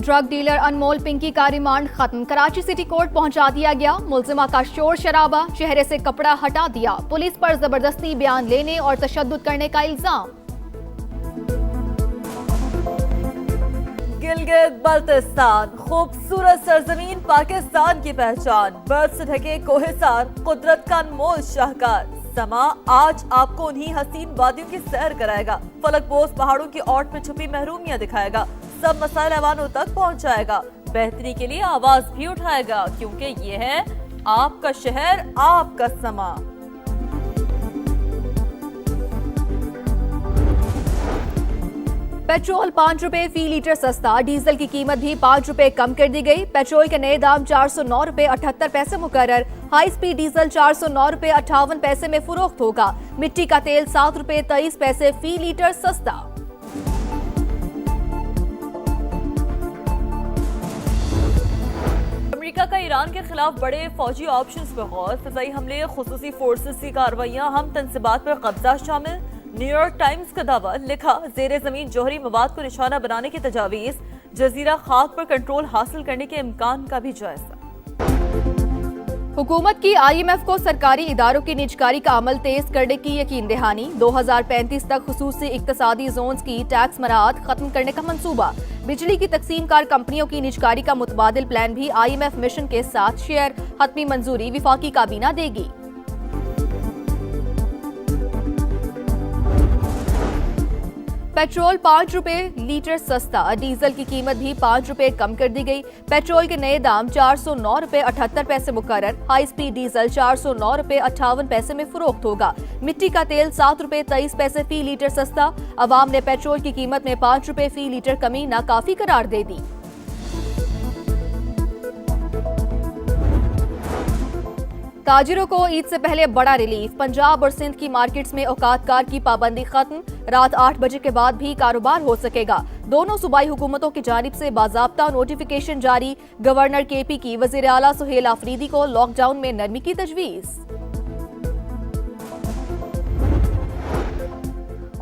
Drug dealer अनमोल पिंकी का remand खत्म। Karachi city court पहुंचा दिया गया। मुलजिमा का शोर शराबा, चेहरे से कपड़ा हटा दिया। पुलिस पर जबरदस्ती बयान लेने और तशद्दुद करने का इल्जाम। गिलगित बल्तिस्तान, खूबसूरत सरजमीन पाकिस्तान की पहचान। बर्फ से ढके कोहिसार, कुदरत का अनमोल शाहकार। समा आज आपको उन्हीं हसीन वादियों की सैर कराएगा। फलकपोश पहाड़ों की ओट में छुपी महरूमियां दिखाएगा। सब मसाइल अवानों तक पहुंचाएगा। बेहतरी के लिए आवाज भी उठाएगा, क्योंकि ये है आपका शहर, आपका समा। पेट्रोल 5 रुपए फी लीटर सस्ता। डीजल की कीमत भी 5 रुपए कम कर दी गई। पेट्रोल के नए दाम 409 रुपए 78 पैसे मुकर्रर। हाई स्पीड डीजल 409 रुपए 58 पैसे में फरोख्त होगा। मिट्टी का तेल 7 रुपए 23 पैसे फी लीटर सस्ता। अमेरिका का ईरान के खिलाफ बड़े फौजी ऑप्शंस पर गौर। फिजाई हमले, खुसूसी फोर्सेस की कार्रवाइयां, हम तनसीबात पर कब्जा शामिल। न्यूयॉर्क टाइम्स का दावा, लिखा जेर जमीन जौहरी मवाद को निशाना बनाने की तजावीज। जजीरा खाक पर कंट्रोल हासिल करने के इम्कान का भी जायजा। हुकूमत की IMF को सरकारी इदारों की निजकारी का अमल तेज करने की यकीन दहानी। 2035 तक खुसूसी इक्तसादी जोन्स की टैक्स मराहत खत्म करने का मंसूबा। बिजली की तकसीमकार कंपनियों की निजकारी का मुतबादिल प्लान भी IMF मिशन के साथ शेयर। हतमी मंजूरी विफाकी काबीना देगी। पेट्रोल 5 रुपए लीटर सस्ता। डीजल की कीमत भी 5 रुपए कम कर दी गई। पेट्रोल के नए दाम 409 रुपए 78 पैसे मुकर्रर। हाई स्पीड डीजल 409 रुपए 58 पैसे में फरोख्त होगा। मिट्टी का तेल 7 रुपए 23 पैसे फी लीटर सस्ता। अवाम ने पेट्रोल की कीमत में 5 रुपए फी लीटर कमी नाकाफी करार दे दी। ताजिरों को ईद से पहले बड़ा रिलीफ। पंजाब और सिंध की मार्केट्स में औकातकार की पाबंदी खत्म। रात 8 बजे के बाद भी कारोबार हो सकेगा। दोनों सूबाई हुकूमतों की जानिब से बाज़ाब्ता नोटिफिकेशन जारी। गवर्नर KP की वज़ीर आला सुहेल आफरीदी को लॉकडाउन में नरमी की तजवीज़।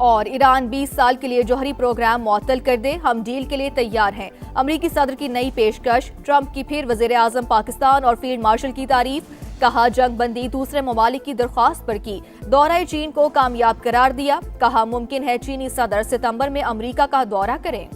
और ईरान 20 साल के लिए जौहरी प्रोग्राम मुअत्तल कर दे, हम डील के लिए तैयार हैं। अमरीकी सदर की नई पेशकश। ट्रंप की फिर वज़ीर आज़म पाकिस्तान और फील्ड मार्शल की तारीफ। कहा जंग बंदी दूसरे ममालिक की दरख्वास्त पर की। दौरा चीन को कामयाब करार दिया। कहा मुमकिन है चीनी सदर सितंबर में अमरीका का दौरा करें।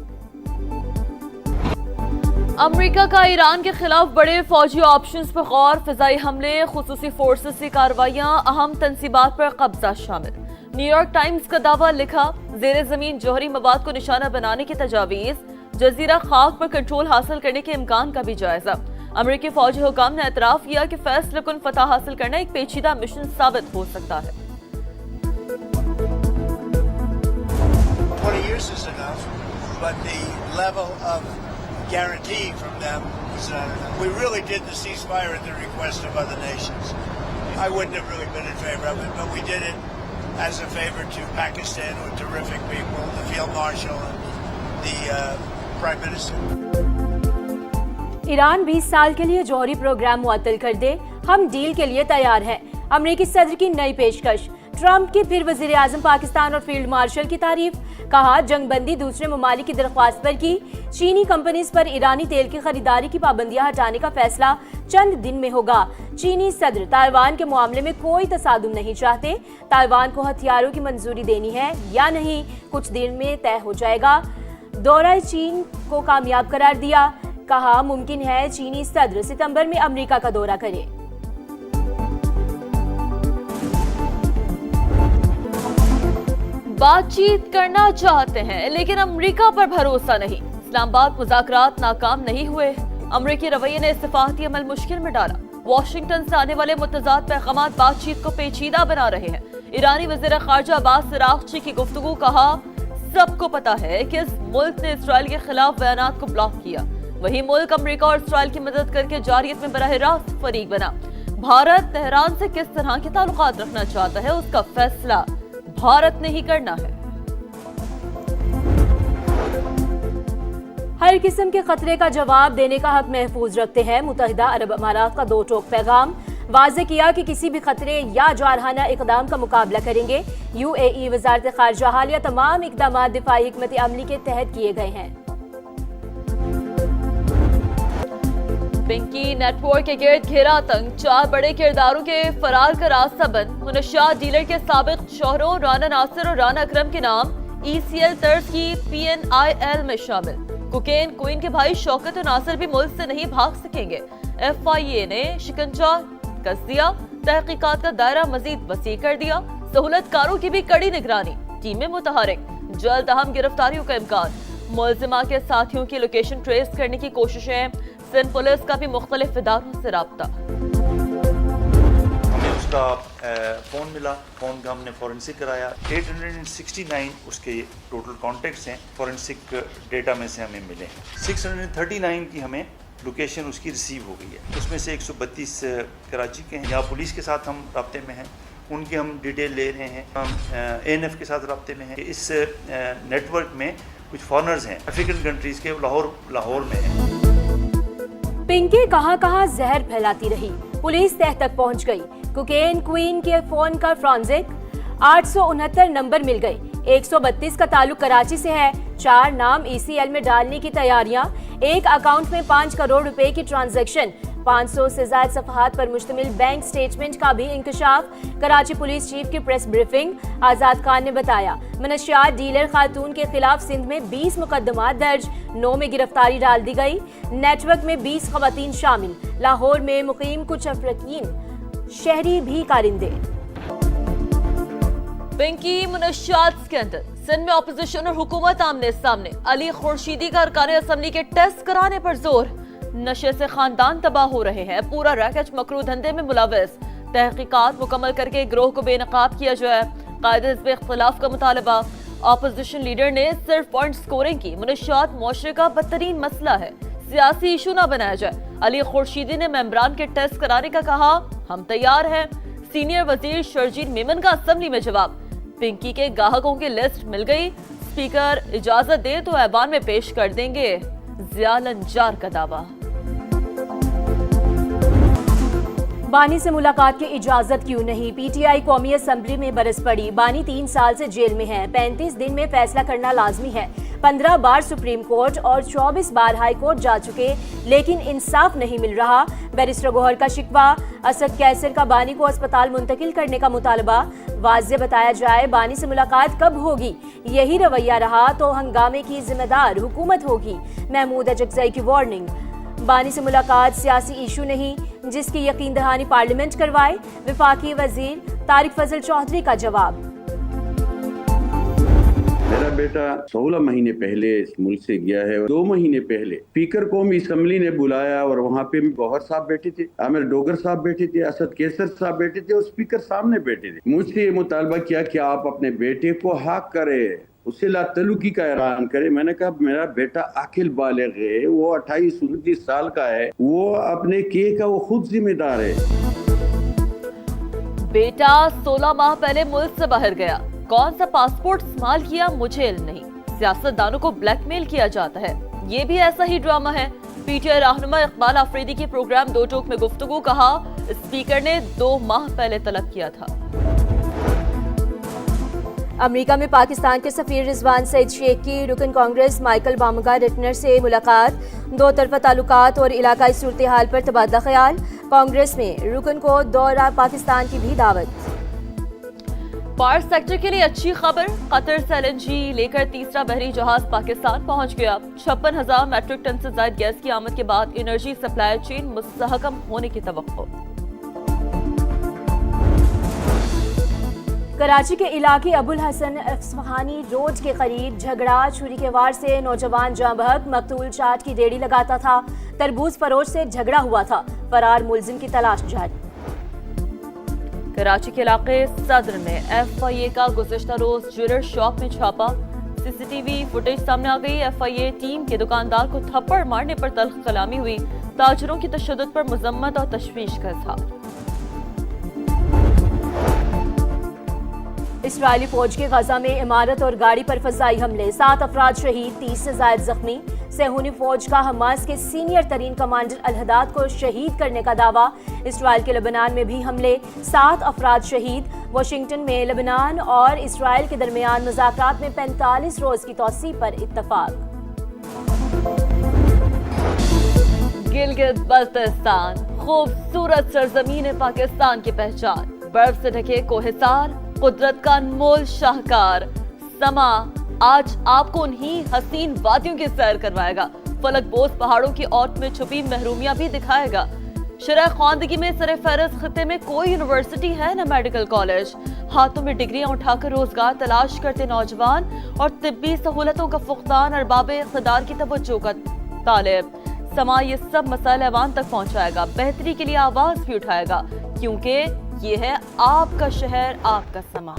अमरीका का ईरान के खिलाफ बड़े फौजी ऑप्शंस पर गौर। फिजाई हमले, खुसूसी फोर्सेस की कार्रवाइयां, अहम तनसीबात पर कब्जा शामिल। न्यूयॉर्क टाइम्स का दावा, लिखा जेर जमीन जौहरी मवाद को निशाना बनाने की तजावीज। जजीरा खाक पर कंट्रोल हासिल करने के इम्कान का भी जायजा। अमेरिकी फौजी हुकाम ने एतराफ किया कि फैसलेकुन फतह हासिल करना एक पेचीदा मिशन साबित हो सकता है। 20 years is enough, but the level of guarantee from them was not enough. We really did the ceasefire at the request of other nations. I wouldn't have really been in favor of it, but we did it as a favor to Pakistan, with terrific people, the Field Marshal and the Prime Minister. Iran 20 साल के लिए जौहरी programme मुअत्तल कर दे, हम deal के लिए तैयार हैं। अमेरिकी सदर की नई पेशकश। ट्रंप की फिर वजीर आजम पाकिस्तान और फील्ड मार्शल की तारीफ। कहा जंगबंदी दूसरे ममालिक की दरख्वास्त पर की। चीनी कंपनीज पर ईरानी तेल की खरीदारी की पाबंदियां हटाने का फैसला चंद दिन में होगा। चीनी सदर ताइवान के मामले में कोई तसादुम नहीं चाहते। ताइवान को हथियारों की मंजूरी देनी है या नहीं, कुछ दिन में तय हो जाएगा। दौरा चीन को कामयाब करार दिया। कहा मुमकिन है चीनी सदर सितंबर में अमेरिका का दौरा करे। बातचीत करना चाहते हैं, लेकिन अमेरिका पर भरोसा नहीं। इस्लामाबाद मुज़ाकरात नाकाम नहीं हुए। अमेरिकी रवैये ने इस्तिफाती अमल मुश्किल में डाला। वाशिंगटन से आने वाले मुतज़ाद पैगामात बातचीत को पेचीदा बना रहे हैं। ईरानी वज़ीर ख़ारजा अब्बास अराग़ची की गुफ्तगू। कहा सबको पता है कि इस मुल्क ने इसराइल के खिलाफ बयानात को ब्लॉक किया। वही मुल्क अमेरिका और इसराइल की मदद करके जारियत में बराह रास्त फरीक बना। भारत तेहरान से किस तरह के ताल्लुकात रखना चाहता है, उसका फैसला भारत ने ही करना है। हर किस्म के खतरे का जवाब देने का हक महफूज रखते हैं। मुत्तहिदा अरब अमारात का 2 टोक पैगाम। वाज़े किया कि किसी भी खतरे या जारहाना इकदाम का मुकाबला करेंगे। UAE वज़ारत ख़ारजा हालिया तमाम इकदाम दिफाई हिकमत अमली के तहत किए गए हैं। पिंकी नेटवर्क के गिर्द घेरा आतंक, 4 बड़े किरदारों के फरार का रास्ता बंद। मुनशियात डीलर के साबिक शोहरों राना नासिर और राना अकरम के नाम ECL तर्ज की PNIL में शामिल। कोकेन क्वीन के भाई शौकत और नासिर भी मुल्क से नहीं भाग सकेंगे। FIA ने शिकंजा कस दिया, तहकीकात का दायरा मजीद वसी कर दिया। सहूलतकारों की भी कड़ी निगरानी, टीमें मुतहरिक, जल्द अहम गिरफ्तारियों का इम्कान। मुलजिमा के साथियों की लोकेशन ट्रेस करने की कोशिशें, सिंध पुलिस का भी मुख्तलिफ इदारों से राब्ता। हमें उसका फ़ोन मिला, फ़ोन का हमने फॉरेंसिक कराया। 869 उसके टोटल कॉन्टेक्ट्स हैं, फॉरेंसिक डेटा में से हमें मिले हैं। 639 की हमें लोकेशन उसकी रिसीव हो गई है। उसमें से 132 कराची के हैं। यहाँ पुलिस के साथ हम राब्ते में हैं, उनकी हम डिटेल ले रहे हैं। हम ANF के साथ राब्ते में हैं। इस नेटवर्क में कुछ फॉरेनर्स हैं अफ्रीकन कंट्रीज के, लाहौर में हैं। पिंकी कहां जहर फैलाती रही, पुलिस तह तक पहुंच गई। कोकेन क्वीन के फोन का फॉरेंसिक 869 नंबर मिल गए। 132 का ताल्लुक कराची से है। 4 नाम ECL में डालने की तैयारियां, एक अकाउंट में 5 करोड़ रुपए की ट्रांजैक्शन, 500 से ज्यादा सफहात पर मुश्तमिल बैंक स्टेटमेंट का भी इंकशाफ। कराची पुलिस चीफ की प्रेस ब्रीफिंग। आजाद खान ने बताया, मनशियात डीलर खातून के खिलाफ सिंध में 20 मुकदमा दर्ज, 9 में गिरफ्तारी डाल दी गई। नेटवर्क में 20 खवातीन शामिल। लाहौर में मुकीम कुछ अफरीन शहरी भी कारिंदे। पिंकी मुनशियात स्कैंडल, सिंध में अपोजिशन और हुकूमत आमने सामने। अली खुर्शीदी का अरकान असम्बली के टेस्ट कराने पर जोर। नशे से खानदान तबाह हो रहे हैं, पूरा रैकेट मकरू धंधे में मुलविस। तहकीकात मुकम्मल करके गिरोह को बेनकाब किया जाए। कायदे हिज़्ब इख्तिलाफ का मुतालबा। अपोजिशन लीडर ने सिर्फ पॉइंट स्कोरिंग की। मुनशियात मुआशरे का बदतरीन मसला है, सियासी इशू ना बनाया जाए। अली खुर्शीदी ने मेंबरान के टेस्ट कराने का कहा, हम तैयार हैं। सीनियर वजीर शर्जील मेमन का असम्बली में जवाब। पिंकी के ग्राहकों की लिस्ट मिल गई, स्पीकर इजाजत दे तो ऐवान में पेश कर देंगे। जिया लंजार का दावा। बानी से मुलाकात की इजाजत क्यों नहीं, PTI कौमी असम्बली में बरस पड़ी। बानी 3 साल से जेल में हैं, 35 दिन में फैसला करना लाजमी है। 15 बार सुप्रीम कोर्ट और 24 बार हाई कोर्ट जा चुके, लेकिन इंसाफ नहीं मिल रहा। बैरिस्टर गौहर का शिकवा। असद कैसर का बानी को अस्पताल मुंतकिल करने का मुतालबा। वाज़े बताया जाए बानी से मुलाकात कब होगी। यही रवैया रहा तो हंगामे की जिम्मेदार हुकूमत होगी। महमूद अजगज़ई की वार्निंग। बानी से मुलाकात सियासी इशू नहीं, जिसकी यकीन दहानी पार्लियामेंट करवाए। वफाकी वजीर तारिक फजल चौधरी का जवाब। मेरा बेटा 16 महीने पहले इस मुल्क से गया है। 2 महीने पहले स्पीकर कौमी असम्बली ने बुलाया और वहाँ पे गौहर साहब बैठे थे, आमिर डोगर साहब बैठे थे, असद कैसर साहब बैठे थे और स्पीकर सामने बैठे थे। मुझसे ये मुतालबा किया कि आप अपने बेटे को हक करें, उससे लातलुकी का ऐलान करे। मैंने कहा मेरा बेटा अकिल बालिग है, वो 28-29 साल का है, वो अपने के का वो खुद जिम्मेदार है। बेटा 16 माह पहले मुल्क से बाहर गया, कौन सा पासपोर्ट इस्तेमाल किया मुझे इल्म नहीं। सियासतदानों को ब्लैकमेल किया जाता है, ये भी ऐसा ही ड्रामा है। PTI रहनुमा इकबाल आफरीदी की प्रोग्राम 2 टोक में गुफ्तगू। कहा, स्पीकर ने 2 माह पहले तलब किया था। अमेरिका में पाकिस्तान के सफीर रिजवान सईद शेख की रुकन कांग्रेस माइकल बामगार्डनर से मुलाकात। 2 तरफा ताल्लुकात और इलाकाई सूरत हाल पर तबादला ख्याल। कांग्रेस में रुकन को दौरा पाकिस्तान की भी दावत। पार सेक्टर के लिए अच्छी खबर, कतर से LNG लेकर तीसरा बहरी जहाज पाकिस्तान पहुंच गया। 56,000 मैट्रिक टन से ज्यादा गैस की आमद के बाद एनर्जी सप्लाई चेन मुस्तहकम होने की तवक्को। कराची के इलाके अबुल हसन इस्फहानी रोड के करीब झगड़ा, छुरी के वार से नौजवान जाँ बहक। मकतूल चाट की रेडी लगाता था, तरबूज फरोश से झगड़ा हुआ था। फरार मुलजिम की तलाश जारी। कराची के इलाके सदर में FIA का गुज़िश्ता रोज ज्वेलर शॉप में छापा। CCTV फुटेज सामने आ गई। FIA टीम के दुकानदार को थप्पड़ मारने पर तल्ख कलामी हुई। ताजरों की तशद्दुद पर मजम्मत और तशवीश का इज़हार। इस्राएली फौज के गजा में इमारत और गाड़ी पर फजाई हमले, 7 अफराद शहीद, 30 से ज्यादा जख्मी। सेहूनी फौज का हमास के सीनियर तरीन कमांडर अल-हदाद को शहीद करने का दावा। इस्राएल के लेबनान में भी हमले, 7 अफराद शहीद। वाशिंगटन में लेबनान और इस्राएल के दरमियान मुज़ाकरात में 45 रोज की तौसीह पर इत्तफाक। गिलगित बल्तिस्तान, खूबसूरत सरजमीन पाकिस्तान की पहचान, बर्फ से ढके कोहिसार, कुदरत का अनमोल शाहकार। समा आज आपको उन्हीं हसीन वादियों की सैर करवाएगा, फलक बोस पहाड़ों की औट में छुपी महरूमियां भी दिखाएगा। शरह ख्वानदगी में सरे फहरिस्त खिते में कोई यूनिवर्सिटी है न मेडिकल कॉलेज। हाथों में डिग्रियां उठाकर रोजगार तलाश करते नौजवान और तिब्बी सहूलतों का फुकदान अरबाब इख्तिदार की तवज्जो का तालिब। समा ये सब मसाले अवाम तक पहुंचाएगा, बेहतरी के लिए आवाज भी उठाएगा, क्योंकि ये है आपका शहर, आपका समा।